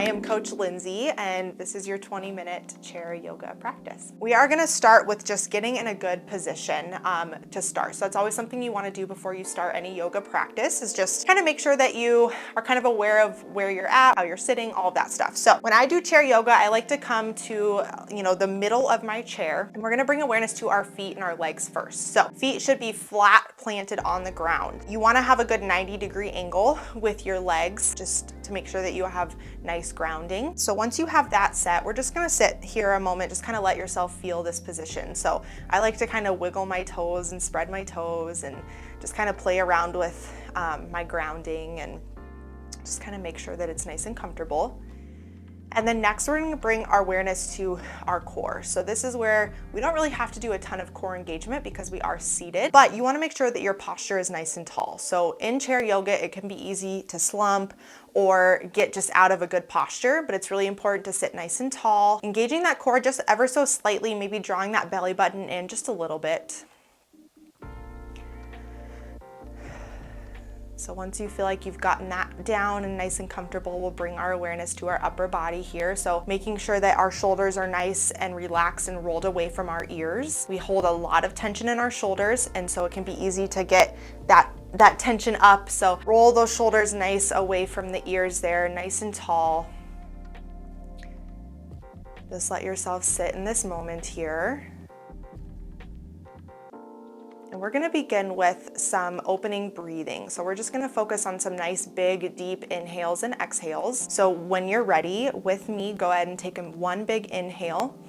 I am Coach Lindsay, and this is your 20-minute chair yoga practice. We are gonna start with just getting in a good position to start. So that's always something you wanna do before you start any yoga practice, is just kind of make sure that you are kind of aware of where you're at, how you're sitting, all of that stuff. So when I do chair yoga, I like to come to, the middle of my chair, and we're gonna bring awareness to our feet and our legs first. So feet should be flat planted on the ground. You wanna have a good 90-degree angle with your legs, just to make sure that you have nice grounding. So once you have that set, we're just gonna sit here a moment, just kind of let yourself feel this position. So I like to kind of wiggle my toes and spread my toes and just kind of play around with my grounding and just kind of make sure that it's nice and comfortable. And then next, we're gonna bring our awareness to our core. So this is where we don't really have to do a ton of core engagement because we are seated, but you wanna make sure that your posture is nice and tall. So in chair yoga, it can be easy to slump or get just out of a good posture, but it's really important to sit nice and tall, engaging that core just ever so slightly, maybe drawing that belly button in just a little bit. So once you feel like you've gotten that down and nice and comfortable, we'll bring our awareness to our upper body here. So making sure that our shoulders are nice and relaxed and rolled away from our ears. We hold a lot of tension in our shoulders, and so it can be easy to get that tension up. So roll those shoulders nice away from the ears there, nice and tall. Just let yourself sit in this moment here. And we're gonna begin with some opening breathing. So we're just gonna focus on some nice, big, deep inhales and exhales. So when you're ready with me, go ahead and take one big inhale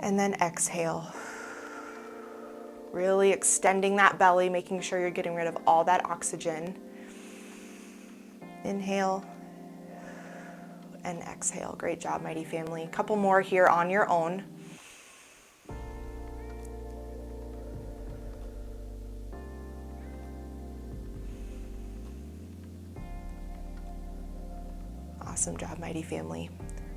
and then exhale. Really extending that belly, making sure you're getting rid of all that oxygen. Inhale and exhale. Great job, mighty family. A couple more here on your own. Awesome job, mighty family.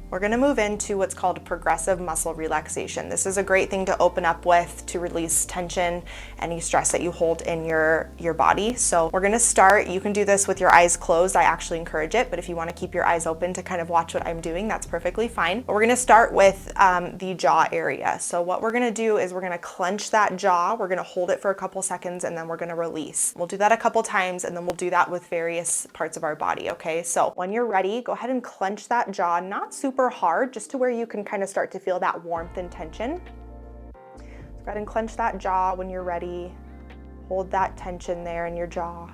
We're gonna move into what's called progressive muscle relaxation. This is a great thing to open up with to release tension, any stress that you hold in your body. So we're gonna start, you can do this with your eyes closed. I actually encourage it, but if you wanna keep your eyes open to kind of watch what I'm doing, that's perfectly fine. But we're gonna start with the jaw area. So what we're gonna do is we're gonna clench that jaw, we're gonna hold it for a couple seconds, and then we're gonna release. We'll do that a couple times, and then we'll do that with various parts of our body, okay? So when you're ready, go ahead and clench that jaw, not super hard, just to where you can kind of start to feel that warmth and tension. So go ahead and clench that jaw when you're ready. Hold that tension there in your jaw.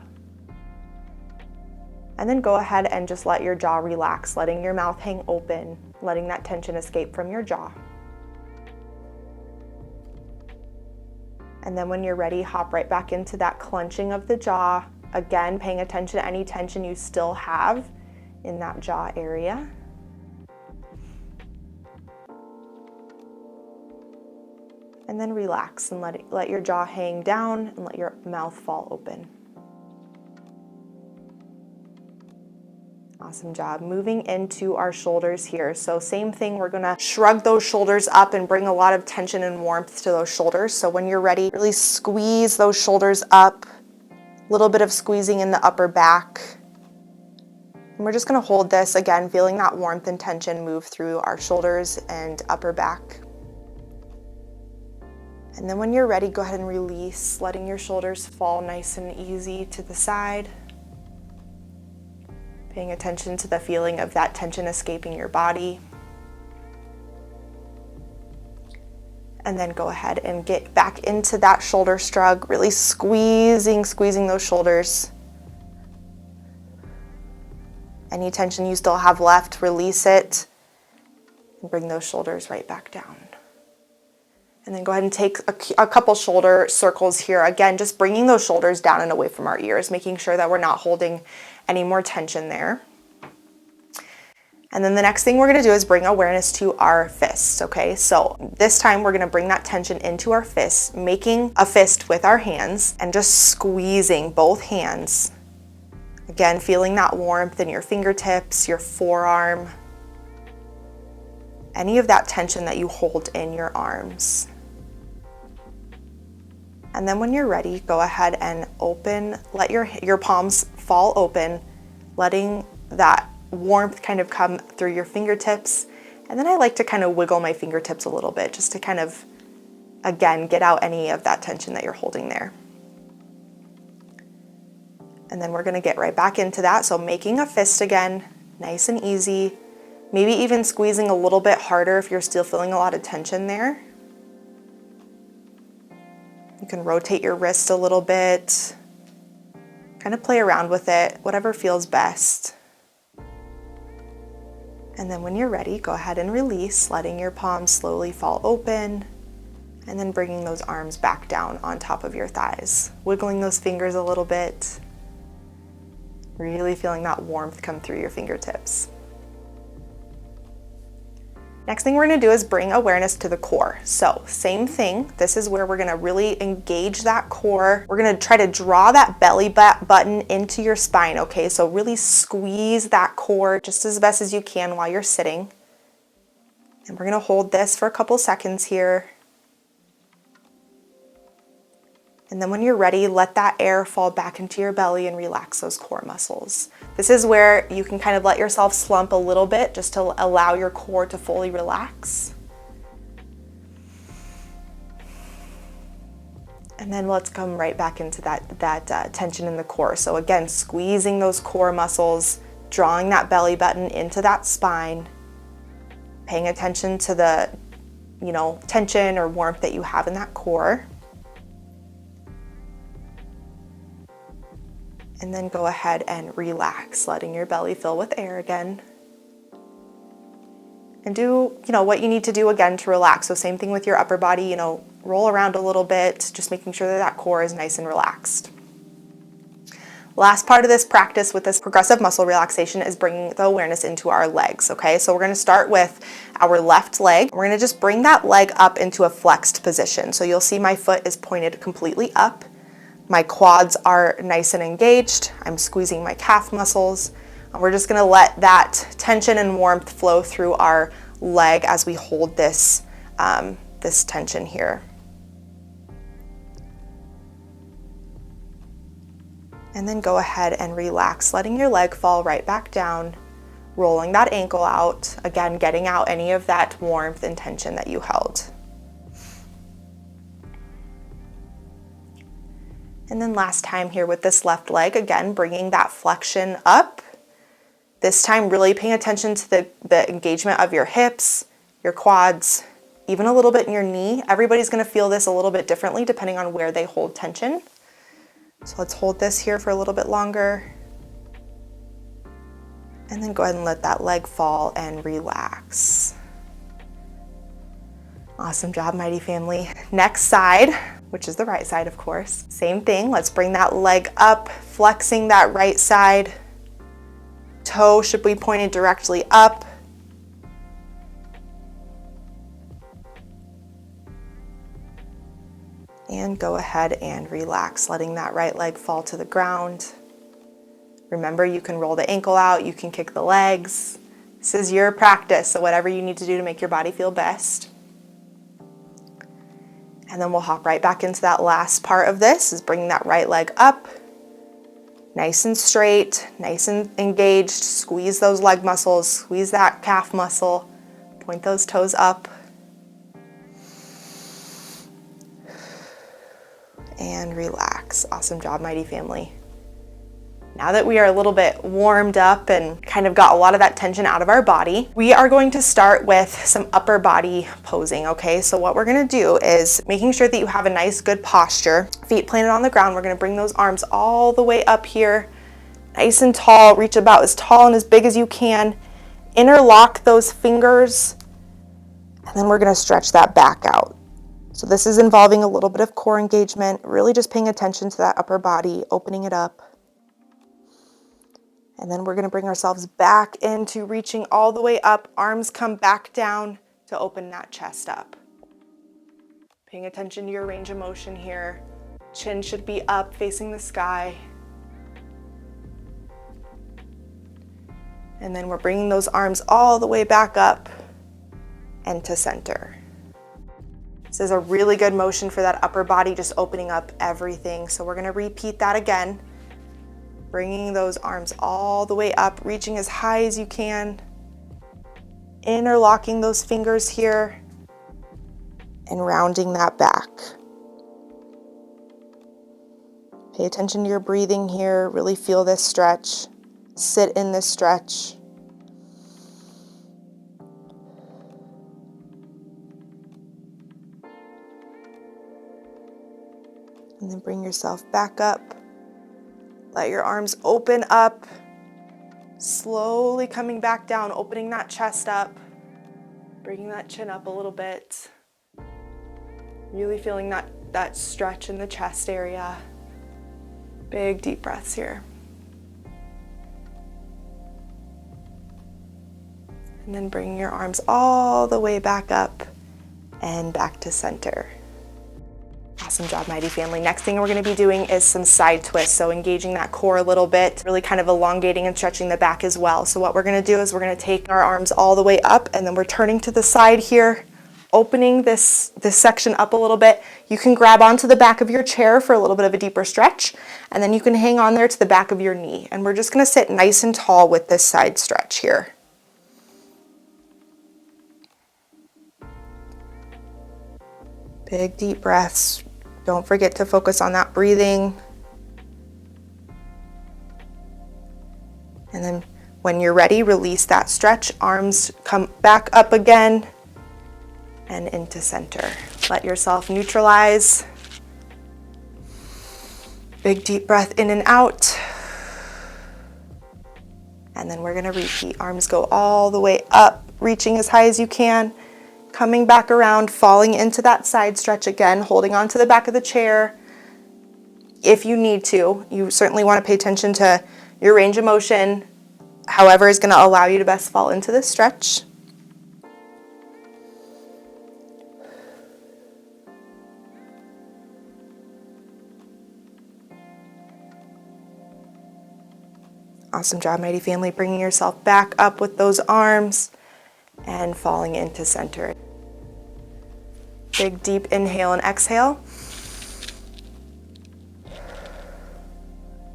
And then go ahead and just let your jaw relax, letting your mouth hang open, letting that tension escape from your jaw. And then when you're ready, hop right back into that clenching of the jaw. Again, paying attention to any tension you still have in that jaw area. And then relax and let your jaw hang down and let your mouth fall open. Awesome job. Moving into our shoulders here. So same thing, we're gonna shrug those shoulders up and bring a lot of tension and warmth to those shoulders. So when you're ready, really squeeze those shoulders up, a little bit of squeezing in the upper back. And we're just gonna hold this, again, feeling that warmth and tension move through our shoulders and upper back. And then when you're ready, go ahead and release, letting your shoulders fall nice and easy to the side. Paying attention to the feeling of that tension escaping your body. And then go ahead and get back into that shoulder shrug, really squeezing those shoulders. Any tension you still have left, release it and bring those shoulders right back down. And then go ahead and take a couple shoulder circles here. Again, just bringing those shoulders down and away from our ears, making sure that we're not holding any more tension there. And then the next thing we're gonna do is bring awareness to our fists, okay? So this time we're gonna bring that tension into our fists, making a fist with our hands and just squeezing both hands. Again, feeling that warmth in your fingertips, your forearm, any of that tension that you hold in your arms. And then when you're ready, go ahead and open, let your palms fall open, letting that warmth kind of come through your fingertips. And then I like to kind of wiggle my fingertips a little bit just to kind of, again, get out any of that tension that you're holding there. And then we're gonna get right back into that. So making a fist again, nice and easy. Maybe even squeezing a little bit harder if you're still feeling a lot of tension there. You can rotate your wrist a little bit, kind of play around with it, whatever feels best. And then when you're ready, go ahead and release, letting your palms slowly fall open, and then bringing those arms back down on top of your thighs. Wiggling those fingers a little bit, really feeling that warmth come through your fingertips. Next thing we're gonna do is bring awareness to the core. So same thing, this is where we're gonna really engage that core. We're gonna try to draw that belly button into your spine, okay? So really squeeze that core just as best as you can while you're sitting. And we're gonna hold this for a couple seconds here. And then when you're ready, let that air fall back into your belly and relax those core muscles. This is where you can kind of let yourself slump a little bit just to allow your core to fully relax. And then let's come right back into that tension in the core. So again, squeezing those core muscles, drawing that belly button into that spine, paying attention to the, tension or warmth that you have in that core. And then go ahead and relax, letting your belly fill with air again. And do, what you need to do again to relax. So same thing with your upper body, roll around a little bit, just making sure that core is nice and relaxed. Last part of this practice with this progressive muscle relaxation is bringing the awareness into our legs, okay? So we're gonna start with our left leg. We're gonna just bring that leg up into a flexed position. So you'll see my foot is pointed completely up. My quads are nice and engaged. I'm squeezing my calf muscles. And we're just gonna let that tension and warmth flow through our leg as we hold this, this tension here. And then go ahead and relax, letting your leg fall right back down, rolling that ankle out, again, getting out any of that warmth and tension that you held. And then last time here with this left leg, again, bringing that flexion up. This time really paying attention to the engagement of your hips, your quads, even a little bit in your knee. Everybody's gonna feel this a little bit differently depending on where they hold tension. So let's hold this here for a little bit longer. And then go ahead and let that leg fall and relax. Awesome job, Mighty Family. Next side, which is the right side, of course. Same thing, let's bring that leg up, flexing that right side. Toe should be pointed directly up. And go ahead and relax, letting that right leg fall to the ground. Remember, you can roll the ankle out, you can kick the legs. This is your practice, so whatever you need to do to make your body feel best. And then we'll hop right back into that last part of this, is bringing that right leg up, nice and straight, nice and engaged. Squeeze those leg muscles, squeeze that calf muscle, point those toes up. And relax. Awesome job, Mighty Family. Now that we are a little bit warmed up and kind of got a lot of that tension out of our body, we are going to start with some upper body posing, okay? So what we're gonna do is making sure that you have a nice, good posture. Feet planted on the ground. We're gonna bring those arms all the way up here, nice and tall. Reach about as tall and as big as you can. Interlock those fingers, and then we're gonna stretch that back out. So this is involving a little bit of core engagement, really just paying attention to that upper body, opening it up. And then we're gonna bring ourselves back into reaching all the way up. Arms come back down to open that chest up. Paying attention to your range of motion here. Chin should be up, facing the sky. And then we're bringing those arms all the way back up and to center. This is a really good motion for that upper body, just opening up everything. So we're gonna repeat that again. Bringing those arms all the way up, reaching as high as you can. Interlocking those fingers here and rounding that back. Pay attention to your breathing here. Really feel this stretch. Sit in this stretch. And then bring yourself back up. Let your arms open up. Slowly coming back down, opening that chest up. Bringing that chin up a little bit. Really feeling that stretch in the chest area. Big deep breaths here. And then bring your arms all the way back up and back to center. Awesome job, Mighty Family. Next thing we're going to be doing is some side twists. So engaging that core a little bit, really kind of elongating and stretching the back as well. So what we're going to do is we're going to take our arms all the way up and then we're turning to the side here, opening this section up a little bit. You can grab onto the back of your chair for a little bit of a deeper stretch, and then you can hang on there to the back of your knee. And we're just going to sit nice and tall with this side stretch here. Big deep breaths. Don't forget to focus on that breathing. And then when you're ready, release that stretch. Arms come back up again and into center. Let yourself neutralize. Big deep breath in and out. And then we're going to repeat. Arms go all the way up, reaching as high as you can. Coming back around, falling into that side stretch again, holding on to the back of the chair. If you need to, you certainly want to pay attention to your range of motion, however is going to allow you to best fall into this stretch. Awesome job, Mighty Family. Bringing yourself back up with those arms and falling into center. Big deep inhale and exhale.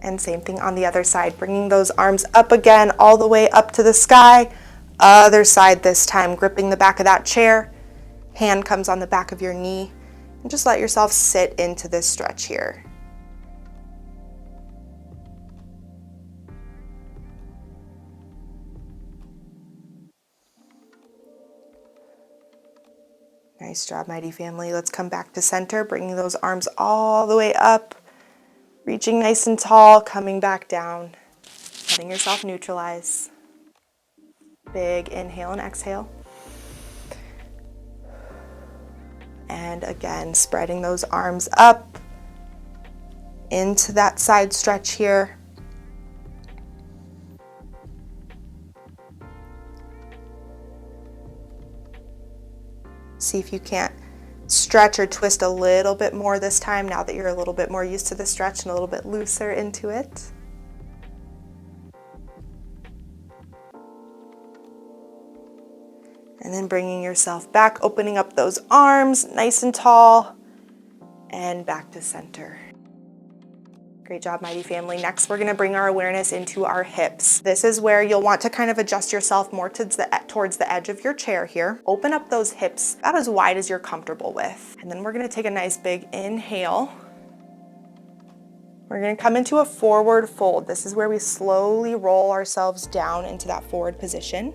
And same thing on the other side, bringing those arms up again, all the way up to the sky. Other side this time, gripping the back of that chair. Hand comes on the back of your knee. And just let yourself sit into this stretch here. Nice job, Mighty Family. Let's come back to center, bringing those arms all the way up, reaching nice and tall, coming back down, letting yourself neutralize. Big inhale and exhale. And again, spreading those arms up into that side stretch here. See if you can't stretch or twist a little bit more this time now that you're a little bit more used to the stretch and a little bit looser into it. And then bringing yourself back, opening up those arms nice and tall and back to center. Great job, Mighty Family. Next, we're going to bring our awareness into our hips. This is where you'll want to kind of adjust yourself more towards the edge of your chair here. Open up those hips about as wide as you're comfortable with. And then we're going to take a nice big inhale. We're going to come into a forward fold. This is where we slowly roll ourselves down into that forward position.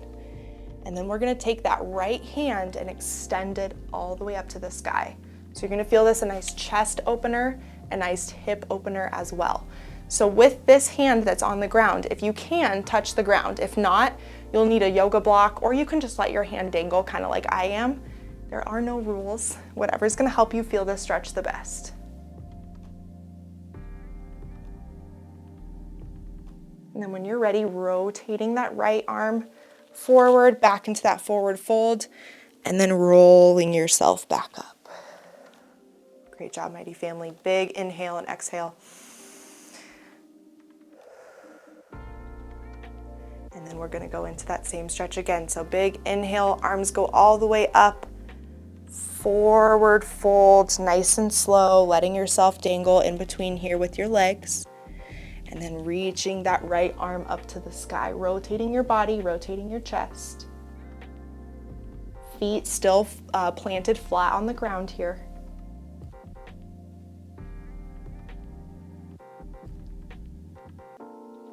And then we're going to take that right hand and extend it all the way up to the sky. So you're going to feel this a nice chest opener, a nice hip opener as well. So with this hand that's on the ground, if you can, touch the ground. If not, you'll need a yoga block, or you can just let your hand dangle kind of like I am. There are no rules. Whatever's going to help you feel this stretch the best. And then when you're ready, rotating that right arm forward, back into that forward fold, and then rolling yourself back up. Great job, Mighty Family. Big inhale and exhale. And then we're going to go into that same stretch again. So big inhale, arms go all the way up, forward fold, nice and slow, letting yourself dangle in between here with your legs. And then reaching that right arm up to the sky, rotating your body, rotating your chest. Feet still planted flat on the ground here.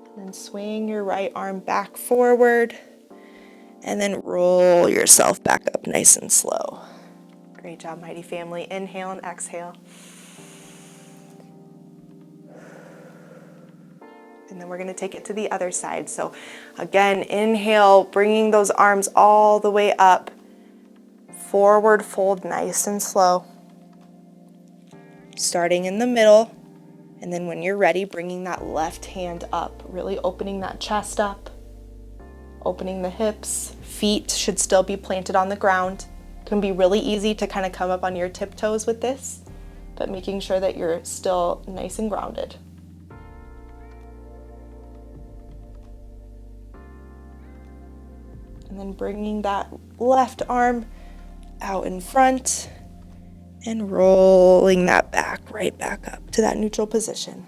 And then swing your right arm back forward. And then roll yourself back up nice and slow. Great job, mighty family. Inhale and exhale. And then we're going to take it to the other side. So again, inhale, bringing those arms all the way up. Forward fold nice and slow. Starting in the middle. And then when you're ready, bringing that left hand up, really opening that chest up, opening the hips. Feet should still be planted on the ground. It can be really easy to kind of come up on your tiptoes with this, but making sure that you're still nice and grounded. And then bringing that left arm out in front and rolling that back, right back up to that neutral position.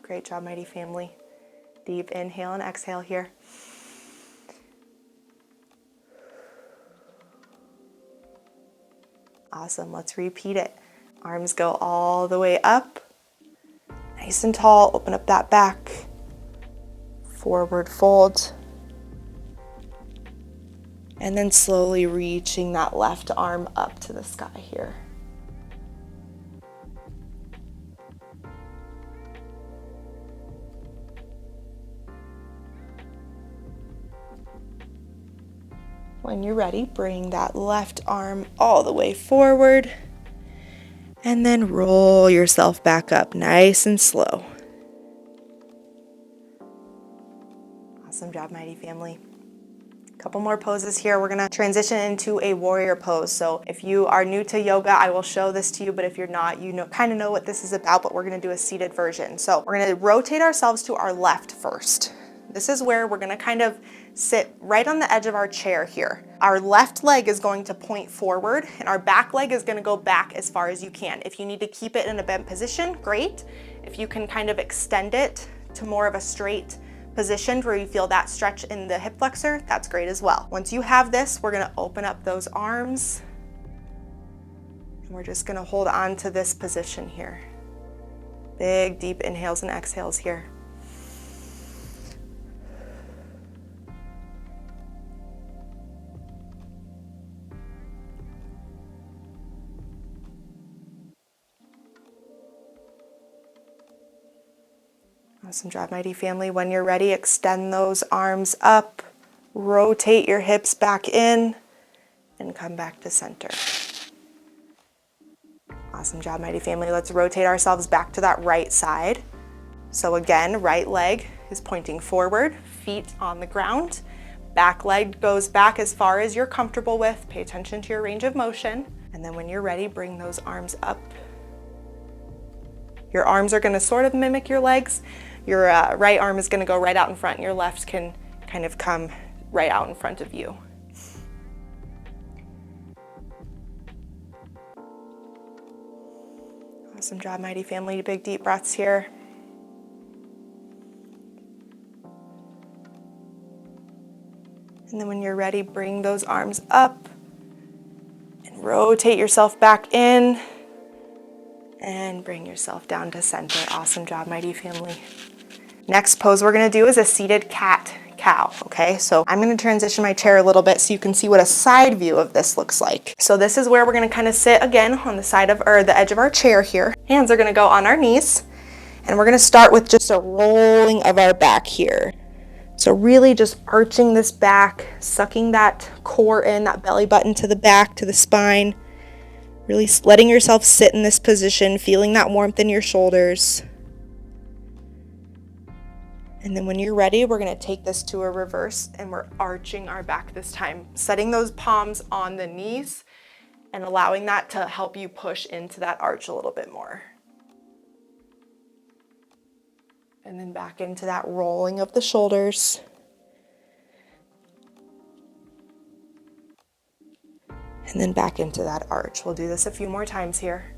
Great job, mighty family. Deep inhale and exhale here. Awesome, let's repeat it. Arms go all the way up, nice and tall, open up that back, forward fold, and then slowly reaching that left arm up to the sky here. When you're ready, bring that left arm all the way forward and then roll yourself back up nice and slow. Awesome job, mighty family. A couple more poses here. We're gonna transition into a warrior pose. So if you are new to yoga, I will show this to you, but if you're not, you kind of know what this is about, but we're gonna do a seated version. So we're gonna rotate ourselves to our left first. This is where we're gonna kind of sit right on the edge of our chair here. Our left leg is going to point forward and our back leg is gonna go back as far as you can. If you need to keep it in a bent position, great. If you can kind of extend it to more of a straight position where you feel that stretch in the hip flexor, that's great as well. Once you have this, we're gonna open up those arms and we're just gonna hold on to this position here. Big, deep inhales and exhales here. Awesome job, mighty family. When you're ready, extend those arms up, rotate your hips back in, and come back to center. Awesome job, mighty family. Let's rotate ourselves back to that right side. So again, right leg is pointing forward, feet on the ground. Back leg goes back as far as you're comfortable with. Pay attention to your range of motion. And then when you're ready, bring those arms up. Your arms are gonna sort of mimic your legs. Your right arm is gonna go right out in front. Your left can kind of come right out in front of you. Awesome job, mighty family. Big deep breaths here. And then when you're ready, bring those arms up and rotate yourself back in and bring yourself down to center. Awesome job, mighty family. Next pose we're gonna do is a seated cat-cow, okay? So I'm gonna transition my chair a little bit so you can see what a side view of this looks like. So this is where we're gonna kind of sit again on the side of, or the edge of our chair here. Hands are gonna go on our knees, and we're gonna start with just a rolling of our back here. So really just arching this back, sucking that core in, that belly button to the back, to the spine. Really letting yourself sit in this position, feeling that warmth in your shoulders. And then when you're ready, we're gonna take this to a reverse and we're arching our back this time, setting those palms on the knees and allowing that to help you push into that arch a little bit more. And then back into that rolling of the shoulders. And then back into that arch. We'll do this a few more times here.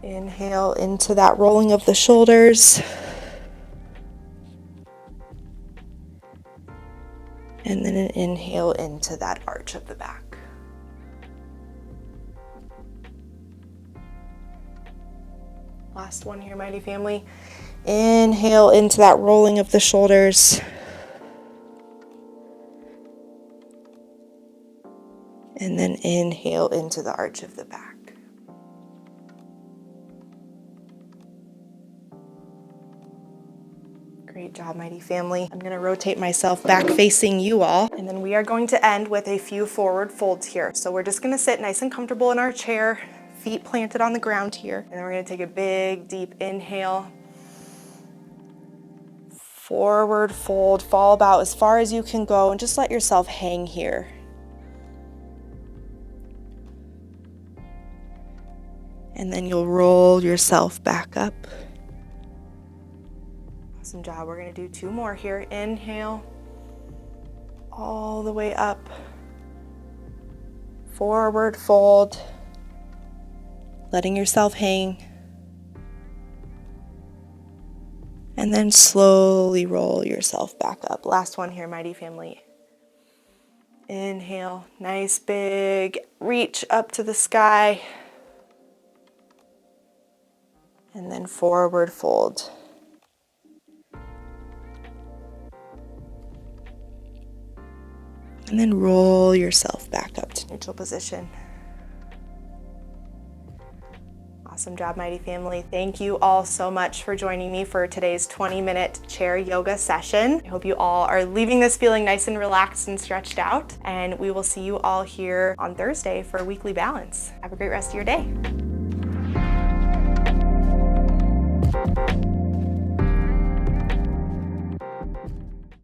Inhale into that rolling of the shoulders. And then an inhale into that arch of the back. Last one here, mighty family. Inhale into that rolling of the shoulders. And then inhale into the arch of the back. Great job, mighty family. I'm going to rotate myself back facing you all. And then we are going to end with a few forward folds here. So we're just going to sit nice and comfortable in our chair, feet planted on the ground here. And then we're going to take a big, deep inhale. Forward fold, fall about as far as you can go and just let yourself hang here. And then you'll roll yourself back up. Awesome job. We're going to do 2 more here. Inhale, all the way up. Forward fold, letting yourself hang. And then slowly roll yourself back up. Last one here, mighty family. Inhale, nice big reach up to the sky. And then forward fold. And then roll yourself back up to neutral position. Awesome job, mighty family. Thank you all so much for joining me for today's 20-minute chair yoga session. I hope you all are leaving this feeling nice and relaxed and stretched out. And we will see you all here on Thursday for Weekly Balance. Have a great rest of your day.